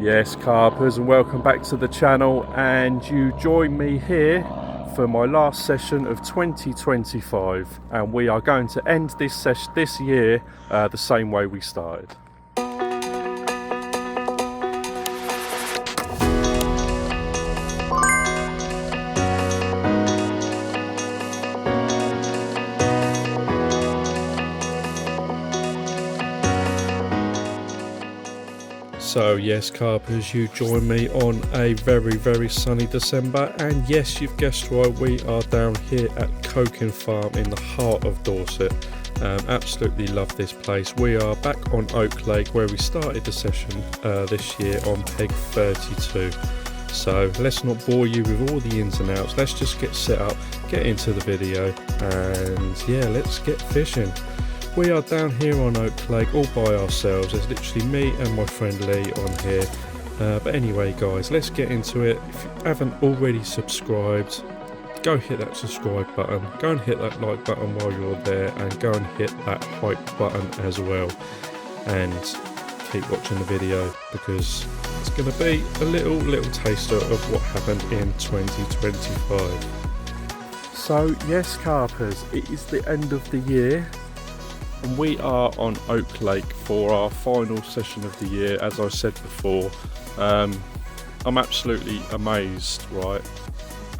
Yes, carpers, and welcome back to the channel, and you join me here for my last session of 2025, and we are going to end this year the same way we started. So yes, carpers, you join me on a very sunny December, and yes, you've guessed right, we are down here at Coking Farm in the heart of Dorset. Absolutely love this place. We are back on Oak Lake where we started the session this year on peg 32. So let's not bore you with all the ins and outs, let's just get set up, get into the video, and yeah, let's get fishing. We are down here on Oak Lake all by ourselves. There's literally me and my friend Lee on here. But anyway guys, let's get into it. If you haven't already subscribed, go hit that subscribe button. Go and hit that like button while you're there, and go and hit that hype button as well. And keep watching the video because it's going to be a little taster of what happened in 2025. So yes, carpers, it is the end of the year. And we are on Oak Lake for our final session of the year. As I said before, I'm absolutely amazed, right?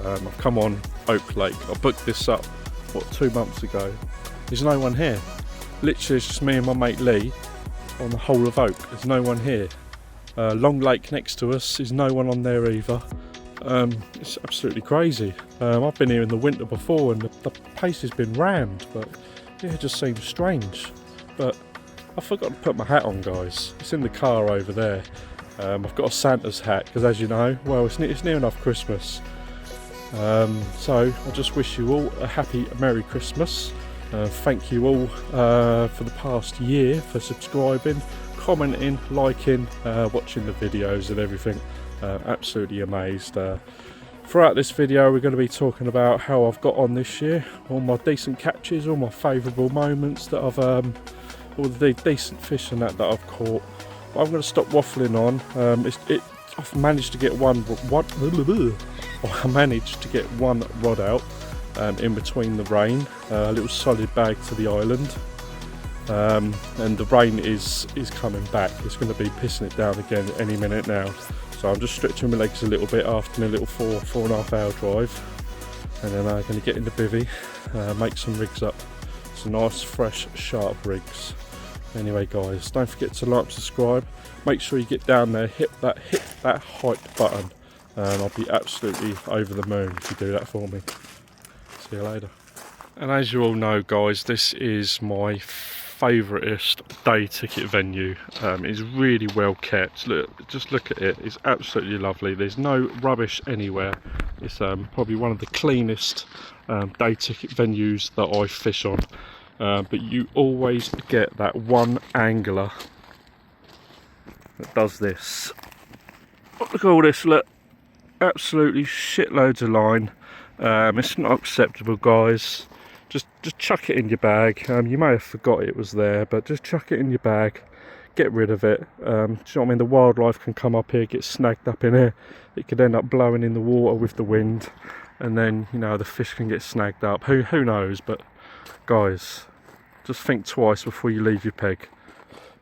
I've come on Oak Lake. I booked this up, 2 months ago. There's no one here. Literally, it's just me and my mate Lee on the whole of Oak. There's no one here. Long Lake next to us, there's no one on there either. It's absolutely crazy. I've been here in the winter before and the place has been rammed, but yeah, it just seems strange. But I forgot to put my hat on, guys. It's in the car over there. I've got a Santa's hat because, as you know, well, it's near enough Christmas. So I just wish you all a happy Merry Christmas. Thank you all for the past year for subscribing, commenting, liking, watching the videos and everything. Absolutely amazed. Throughout this video we're going to be talking about how I've got on this year, all my decent catches, all my favourable moments that I've all the decent fish and that I've caught. But I'm going to stop waffling on. I've managed to get one rod out in between the rain, a little solid bag to the island, and the rain is coming back. It's going to be pissing it down again any minute now. So I'm just stretching my legs a little bit after my little 4.5 hour drive, and then I'm going to get into Bivvy, make some rigs up, some nice fresh sharp rigs. Anyway guys, don't forget to like, subscribe, make sure you get down there, hit that hype button, and I'll be absolutely over the moon if you do that for me. See you later. And as you all know guys, this is my favouriteest day ticket venue. It's really well kept. Just look at it, it's absolutely lovely. There's no rubbish anywhere. It's probably one of the cleanest day ticket venues that I fish on, but you always get that one angler that does this. Look at all this, look, absolutely shitloads of line. It's not acceptable guys. Just chuck it in your bag. You may have forgot it was there, but just chuck it in your bag, get rid of it. Do you know what I mean? The wildlife can come up here, get snagged up in here. It could end up blowing in the water with the wind, and then, you know, the fish can get snagged up. Who knows? But guys, just think twice before you leave your peg.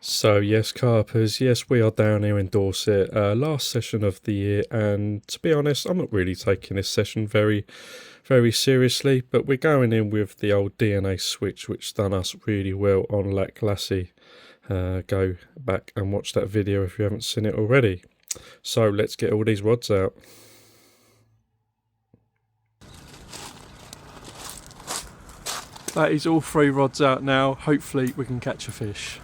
So yes, carpers, yes, we are down here in Dorset, last session of the year, and to be honest, I'm not really taking this session very seriously, but we're going in with the old DNA switch, which done us really well on Lac Lassi. Go back and watch that video if you haven't seen it already. So let's get all these rods out. That is all 3 rods out now. Hopefully we can catch a fish.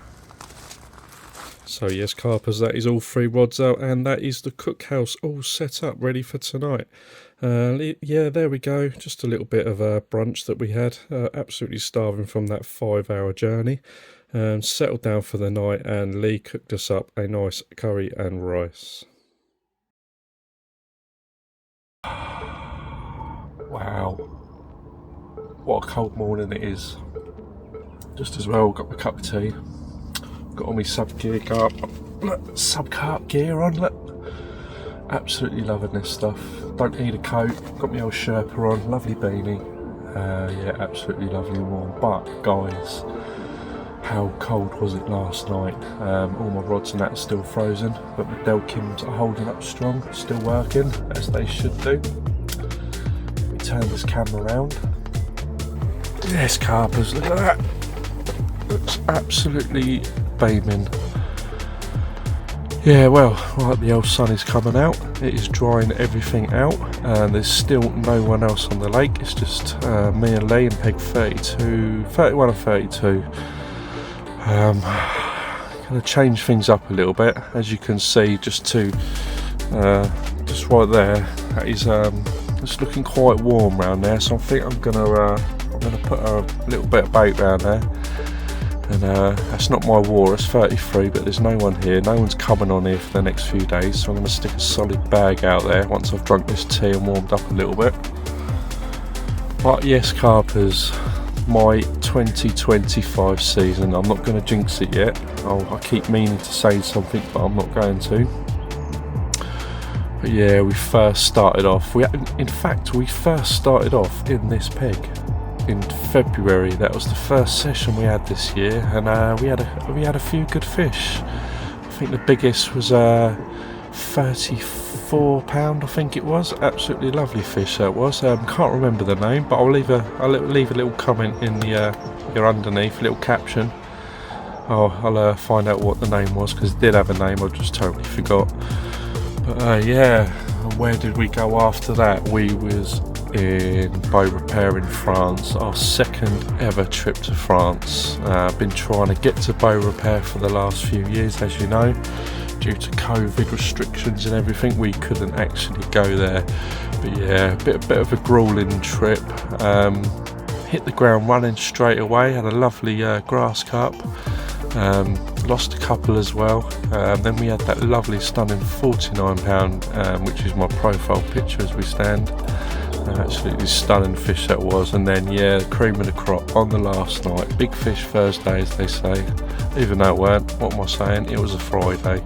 So yes, carpers, that is all 3 rods out, and that is the cookhouse all set up ready for tonight. Yeah, there we go, just a little bit of a brunch that we had. Absolutely starving from that 5-hour journey. Settled down for the night, and Lee cooked us up a nice curry and rice. Wow, what a cold morning it is. Just as well got my cup of tea. got all my sub carp gear on, look. Absolutely loving this stuff. Don't need a coat, got my old Sherpa on, lovely beanie. Yeah, absolutely lovely and warm. But guys, how cold was it last night? All my rods and that are still frozen, but my Delkims are holding up strong, still working as they should do. Let me turn this camera around. Yes, carpers, look at that. Looks absolutely beaming. Yeah, well, right, the old sun is coming out. It is drying everything out, and there's still no one else on the lake. It's just me and Lee and peg 31 and 32. Gonna change things up a little bit, as you can see, just right there. That is it's looking quite warm around there, so I think I'm gonna put a little bit of bait around there. And that's not my water, it's 33, but there's no one here, no one's coming on here for the next few days, so I'm going to stick a solid bag out there once I've drunk this tea and warmed up a little bit. But yes, carpers, my 2025 season, I'm not going to jinx it yet. I keep meaning to say something, but I'm not going to. But yeah, we first started off, in fact we first started off in this peg in February. That was the first session we had this year, and we had a few good fish. I think the biggest was 34 £, I think it was. Absolutely lovely fish that was. Can't remember the name, but I'll leave a little comment in the here underneath, a little caption. I'll find out what the name was, because it did have a name, I just totally forgot. But yeah, where did we go after that? We was in boat repair in France, our second ever trip to France. Been trying to get to boat repair for the last few years, as you know, due to COVID restrictions and everything. We couldn't actually go there, but yeah, a bit of a grueling trip. Hit the ground running straight away, had a lovely grass carp, lost a couple as well. Then we had that lovely stunning 49 £, which is my profile picture as we stand. Absolutely stunning fish that was. And then yeah, the cream of the crop on the last night. Big fish Thursday, as they say, even though it weren't. What am I saying? It was a Friday.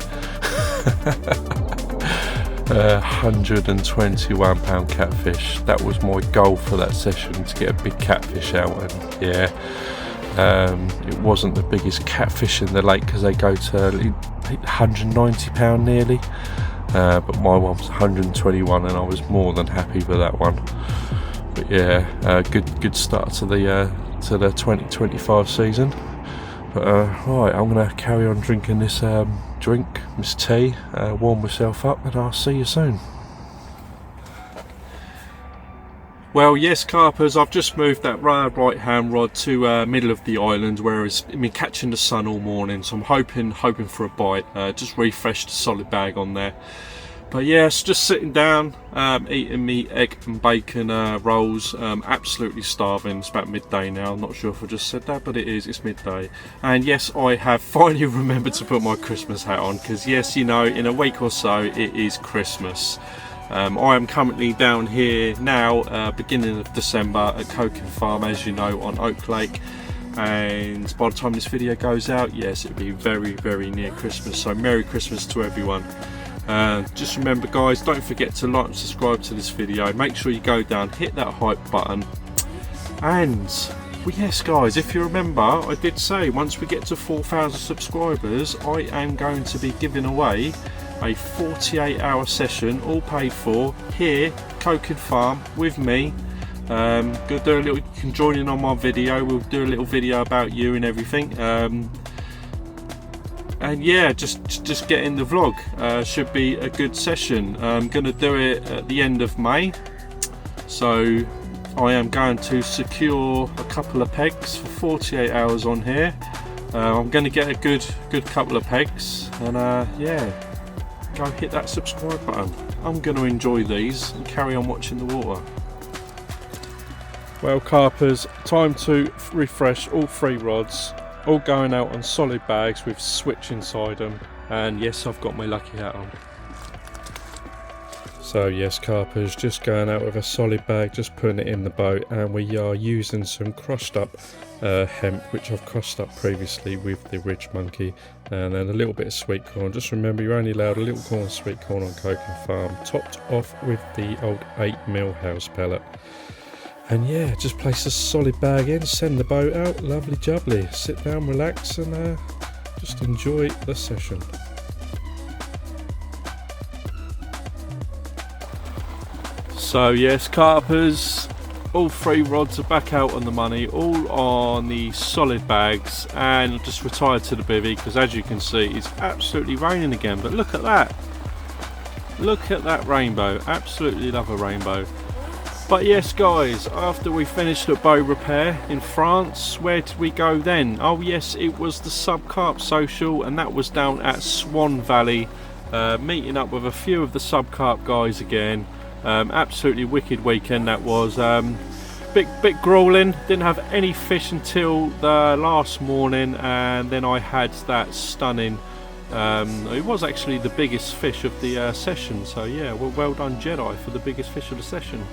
121 £, catfish. That was my goal for that session, to get a big catfish out. And yeah, it wasn't the biggest catfish in the lake, because they go to 190 £, nearly. But my one was 121, and I was more than happy with that one. But yeah, good start to the 2025 season. But right, I'm gonna carry on drinking this this tea, warm myself up, and I'll see you soon. Well, yes, carpers, I've just moved that right hand rod to middle of the island, where it's been catching the sun all morning, so I'm hoping for a bite. Just refreshed a solid bag on there. But yes, just sitting down, eating me egg and bacon rolls. Absolutely starving. It's about midday now. I'm not sure if I just said that, but it's midday. And yes, I have finally remembered to put my Christmas hat on, because yes, you know, in a week or so it is Christmas. I am currently down here now, beginning of December, at Coking Farm, as you know, on Oak Lake. And by the time this video goes out, yes, it'll be very near Christmas. So Merry Christmas to everyone. Just remember, guys, don't forget to like and subscribe to this video. Make sure you go down, hit that hype button. And well, yes, guys, if you remember, I did say once we get to 4,000 subscribers, I am going to be giving away a 48-hour session, all paid for, here, Coking Farm, with me. Gonna do a little, you can join in on my video. We'll do a little video about you and everything. And yeah, just get in the vlog. Should be a good session. I'm gonna do it at the end of May. So I am going to secure a couple of pegs for 48 hours on here. I'm going to get a good couple of pegs, and yeah, go hit that subscribe button. I'm going to enjoy these and carry on watching the water. Well, carpers, time to refresh all 3 rods, all going out on solid bags with switch inside them. And yes, I've got my lucky hat on. So yes, carpers, just going out with a solid bag, just putting it in the boat, and we are using some crushed up hemp, which I've crushed up previously with the ridge monkey, and then a little bit of sweet corn. Just remember, you're only allowed a little corn, sweet corn on Coking Farm, topped off with the old 8mm house pellet. And yeah, just place a solid bag in, send the boat out, lovely jubbly. Sit down, relax, and just enjoy the session. So yes, carpers, all 3 rods are back out on the money, all on the solid bags, and just retired to the bivvy because, as you can see, it's absolutely raining again. But look at that, look at that rainbow. Absolutely love a rainbow. But yes guys, after we finished the bow repair in France, where did we go then? Oh yes, it was the Sub Carp social, and that was down at Swan Valley, meeting up with a few of the Sub Carp guys again. Absolutely wicked weekend that was. Bit grueling, didn't have any fish until the last morning, and then I had that stunning, it was actually the biggest fish of the session, so yeah, well done Jedi for the biggest fish of the session.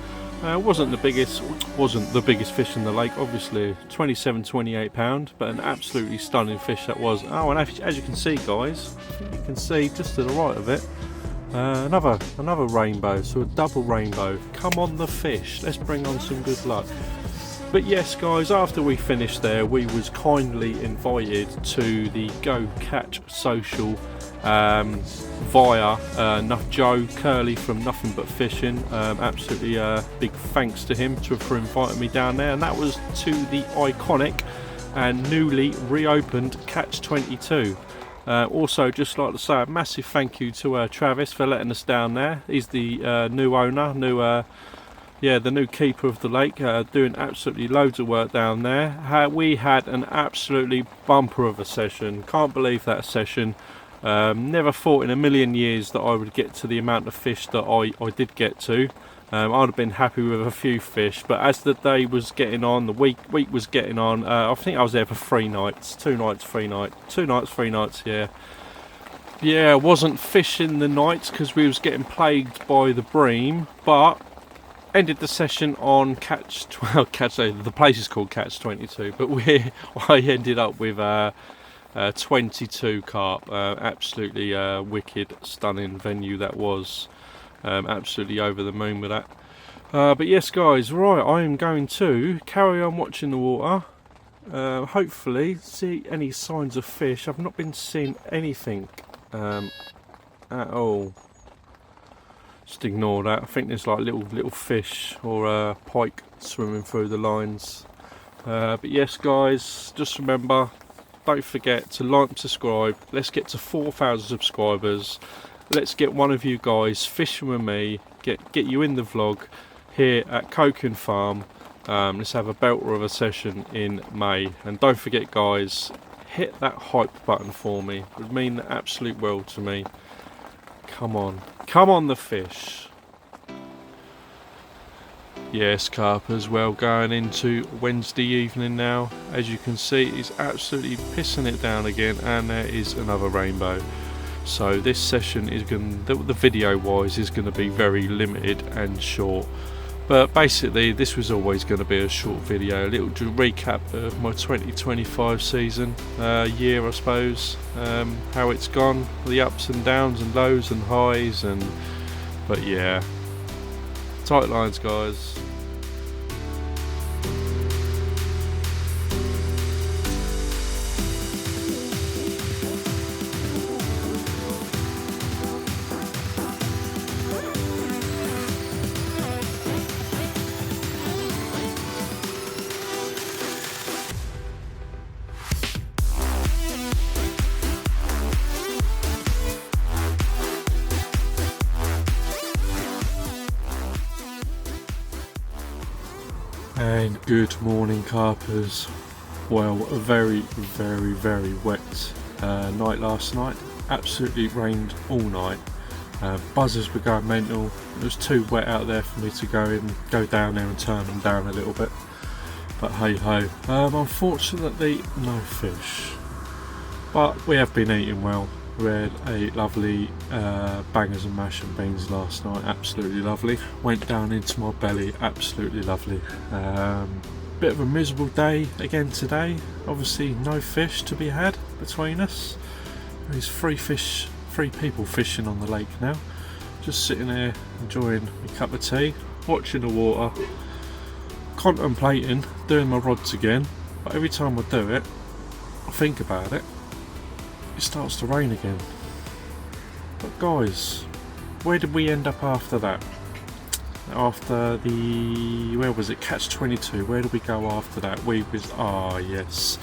Wasn't the biggest fish in the lake, obviously. 27-28 pound, but an absolutely stunning fish that was. Oh, and as you can see guys, you can see just to the right of it, another rainbow, so a double rainbow. Come on the fish, let's bring on some good luck. But yes guys, after we finished there, we was kindly invited to the Go Catch social via Joe Curley from Nothing But Fishing. Absolutely big thanks to him for inviting me down there, and that was to the iconic and newly reopened Catch 22. Also, just like to say a massive thank you to Travis for letting us down there. He's the new owner, the new keeper of the lake, doing absolutely loads of work down there. We had an absolutely bumper of a session. Can't believe that session. Never thought in a million years that I would get to the amount of fish that I did get to. I'd have been happy with a few fish, but as the day was getting on, the week was getting on, I think I was there for 3 nights, 2 nights, 3 nights, 2 nights, 3 nights, yeah. Yeah, I wasn't fishing the nights because we was getting plagued by the bream, but ended the session on the place is called Catch 22, but I ended up with 22 carp. Absolutely wicked, stunning venue that was. Absolutely over the moon with that. But yes guys, right, I am going to carry on watching the water, hopefully see any signs of fish. I've not been seeing anything at all. Just ignore that. I think there's like little fish or pike swimming through the lines. But yes guys, just remember, don't forget to like and subscribe. Let's get to 4,000 subscribers. Let's get one of you guys fishing with me, get you in the vlog here at Coking Farm. Let's have a belter of a session in May. And don't forget guys, hit that hype button for me. It would mean the absolute world to me. Come on the fish. Yes carpers, well, going into Wednesday evening now. As you can see, it's absolutely pissing it down again, and there is another rainbow. So this session is the video wise is going to be very limited and short, but basically this was always going to be a short video, a little recap of my 2025 season, year I suppose, how it's gone, the ups and downs and lows and highs, but yeah, tight lines guys. And good morning carpers. Well, a very wet night last night. Absolutely rained all night. Buzzers were going mental. It was too wet out there for me to go down there and turn them down a little bit. But hey ho. Unfortunately no fish. But we have been eating well. We had a lovely bangers and mash and beans last night, absolutely lovely. Went down into my belly, absolutely lovely. Bit of a miserable day again today. Obviously no fish to be had between us. There's three people fishing on the lake now. Just sitting here enjoying a cup of tea, watching the water, contemplating doing my rods again. But every time I do it, I think about it, it starts to rain again. But guys, where did we end up after that? After the, where was it, Catch 22, where did we go after that? We was, yes,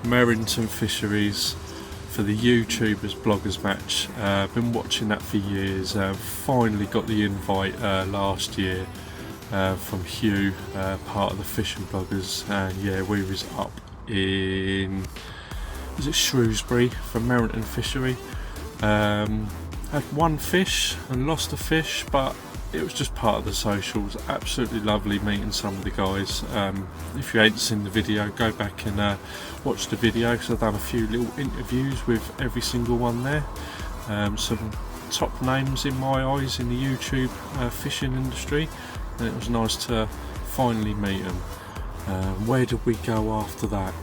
Merrington Fisheries for the YouTubers bloggers match. Been watching that for years. Finally got the invite last year from Hugh, part of the fishing bloggers, and yeah, we was up in, was it Shrewsbury for Merrington Fishery. Had one fish and lost a fish, but it was just part of the socials. Absolutely lovely meeting some of the guys. If you ain't seen the video, go back and watch the video, because I've done a few little interviews with every single one there. Some top names in my eyes in the YouTube fishing industry, and it was nice to finally meet them. Where did we go after that?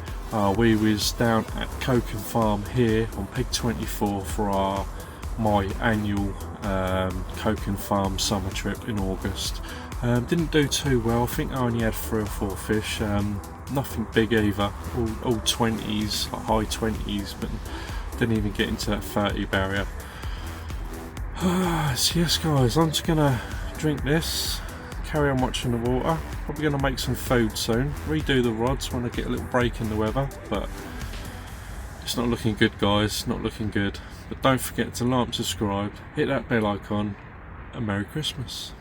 We was down at Coken Farm here on Pig 24 for my annual Coken Farm summer trip in August. Didn't do too well. I think I only had 3 or 4 fish. Nothing big either. All 20s, high 20s, but didn't even get into that 30 barrier. So yes guys, I'm just gonna drink this, carry on watching the water. Probably gonna make some food soon. Redo the rods when I get a little break in the weather, but it's not looking good guys, not looking good. But don't forget to like and subscribe, hit that bell icon, and Merry Christmas.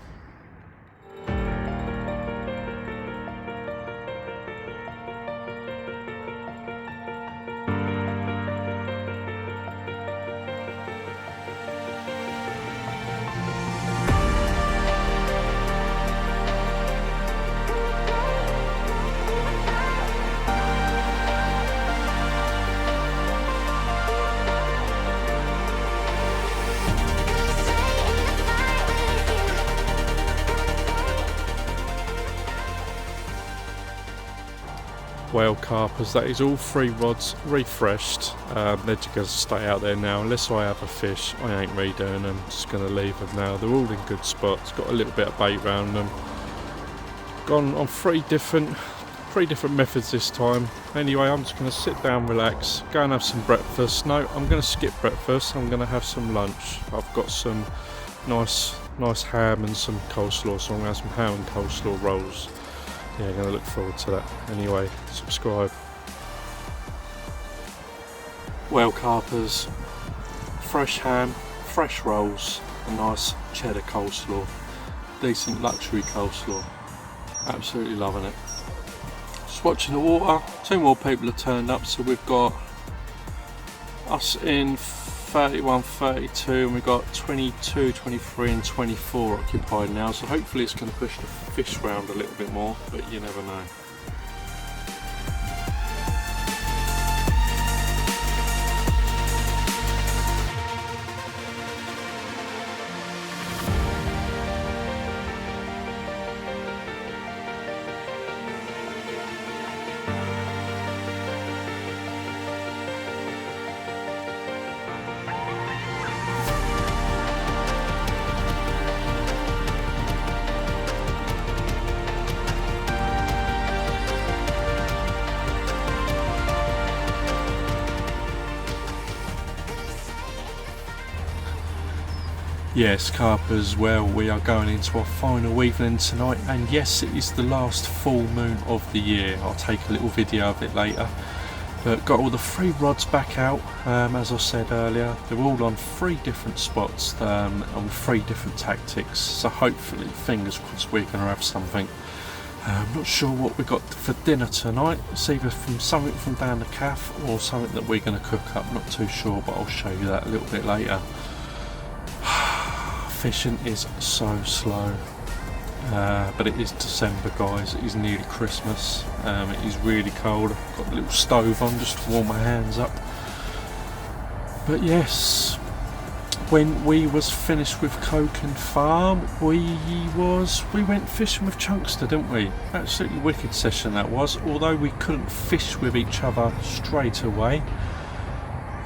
Well carpers, that is all 3 rods refreshed. They're just going to stay out there now. Unless I have a fish, I ain't redoing them. Just going to leave them now. They're all in good spots, got a little bit of bait around them. Gone on 3 different methods this time. Anyway, I'm just going to sit down, relax, go and have some breakfast. No, I'm going to skip breakfast, I'm going to have some lunch. I've got some nice ham and some coleslaw, so I'm going to have some ham and coleslaw rolls. Yeah, I'm going to look forward to that. Anyway, subscribe. Well carpers, fresh ham, fresh rolls, a nice cheddar coleslaw, decent luxury coleslaw. Absolutely loving it. Just watching the water. 2 more people have turned up, so we've got us in 31, 32, and we've got 22, 23 and 24 occupied now, so hopefully it's going to push the fish round a little bit more, but you never know. Yes, carpers, well, we are going into our final evening tonight, and yes, it is the last full moon of the year. I'll take a little video of it later. But got all the 3 rods back out, as I said earlier. They're all on 3 different spots, on 3 different tactics, so hopefully, fingers crossed, we're going to have something. I'm not sure what we got for dinner tonight. It's either from something from down the calf or something that we're going to cook up, not too sure, but I'll show you that a little bit later. Fishing is so slow, but it is December guys, it is nearly Christmas, it is really cold. I've got a little stove on just to warm my hands up. But yes, when we was finished with Coken Farm, we went fishing with Chunkster, didn't we? Absolutely wicked session that was, although we couldn't fish with each other straight away.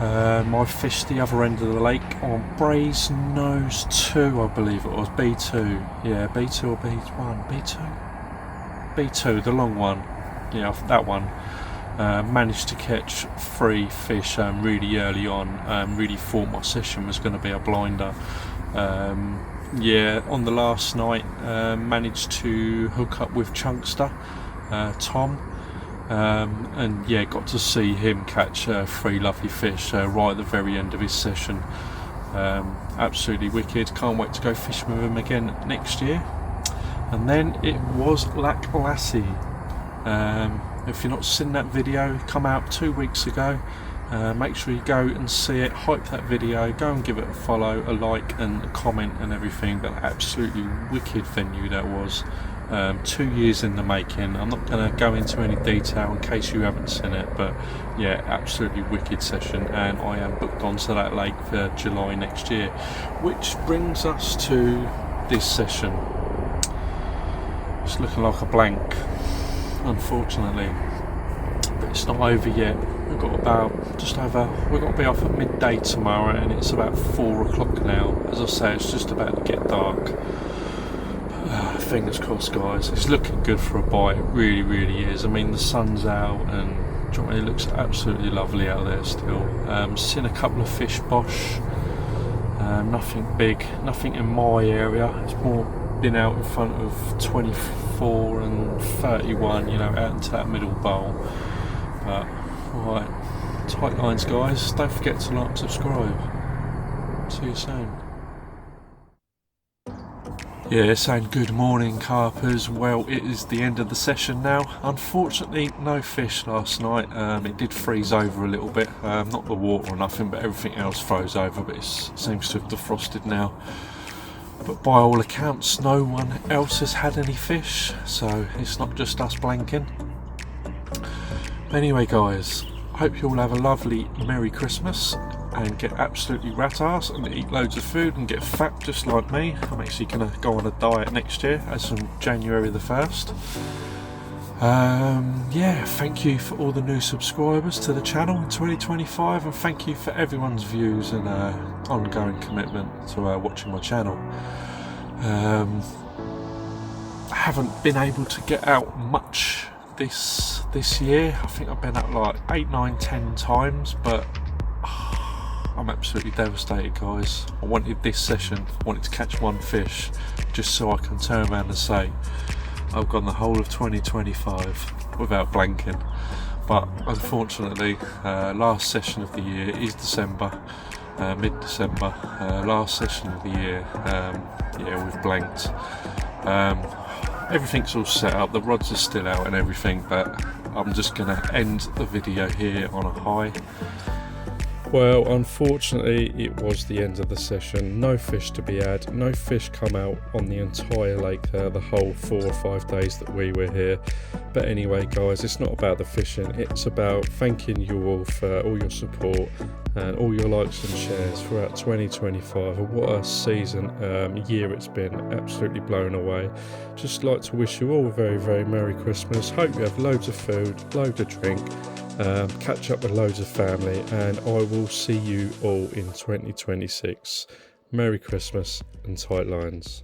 I fished the other end of the lake on Brae's Nose 2, I believe it was, B2. Yeah, B2 or B1? B2? B2, the long one. Yeah, that one. Managed to catch 3 fish really early on. Really thought my session was going to be a blinder. Yeah, on the last night, managed to hook up with Chunkster, Tom. And yeah, got to see him catch 3 lovely fish right at the very end of his session. Absolutely wicked. Can't wait to go fishing with him again next year. And then it was Lac Lassi. If you've not seen that video, come out 2 weeks ago. Make sure you go and see it, hype that video, go and give it a follow, a like and a comment and everything. But absolutely wicked venue that was. 2 years in the making. I'm not going to go into any detail in case you haven't seen it, but yeah, absolutely wicked session, and I am booked onto that lake for July next year, which brings us to this session. It's looking like a blank, unfortunately, but it's not over yet. We've got we've got to be off at midday tomorrow, and it's about 4 o'clock now. As I say, it's just about to get dark. Fingers crossed, guys. It's looking good for a bite. It really, really is. I mean, the sun's out, and it looks absolutely lovely out there still. Seen a couple of fish bosh. Nothing big, nothing in my area. It's more been out in front of 24 and 31, you know, out into that middle bowl. But alright, tight lines, guys. Don't forget to like and subscribe. See you soon. Yeah, saying good morning, carpers. Well, it is the end of the session now. Unfortunately, no fish last night. It did freeze over a little bit. Not the water or nothing, but everything else froze over. But it seems to have defrosted now. But by all accounts, no one else has had any fish, so it's not just us blanking. Anyway, guys, hope you all have a lovely Merry Christmas and get absolutely rat-ass and eat loads of food and get fat just like me. I'm actually going to go on a diet next year as from January the 1st. Yeah, thank you for all the new subscribers to the channel in 2025, and thank you for everyone's views and ongoing commitment to watching my channel. I haven't been able to get out much this year. I think I've been out like 8, 9, 10 times, but I'm absolutely devastated, guys. I wanted this session, I wanted to catch 1 fish just so I can turn around and say I've gone the whole of 2025 without blanking. But unfortunately, last session of the year is December, mid-December, last session of the year. Yeah, we've blanked. Everything's all set up, the rods are still out and everything, but I'm just going to end the video here on a high. Well, unfortunately, it was the end of the session. No fish to be had, no fish come out on the entire lake there, the whole 4 or 5 days that we were here. But anyway, guys, it's not about the fishing, it's about thanking you all for all your support and all your likes and shares throughout 2025. And what a season, year it's been, absolutely blown away. Just like to wish you all a very, very Merry Christmas. Hope you have loads of food, loads of drink. Catch up with loads of family, and I will see you all in 2026. Merry Christmas and tight lines.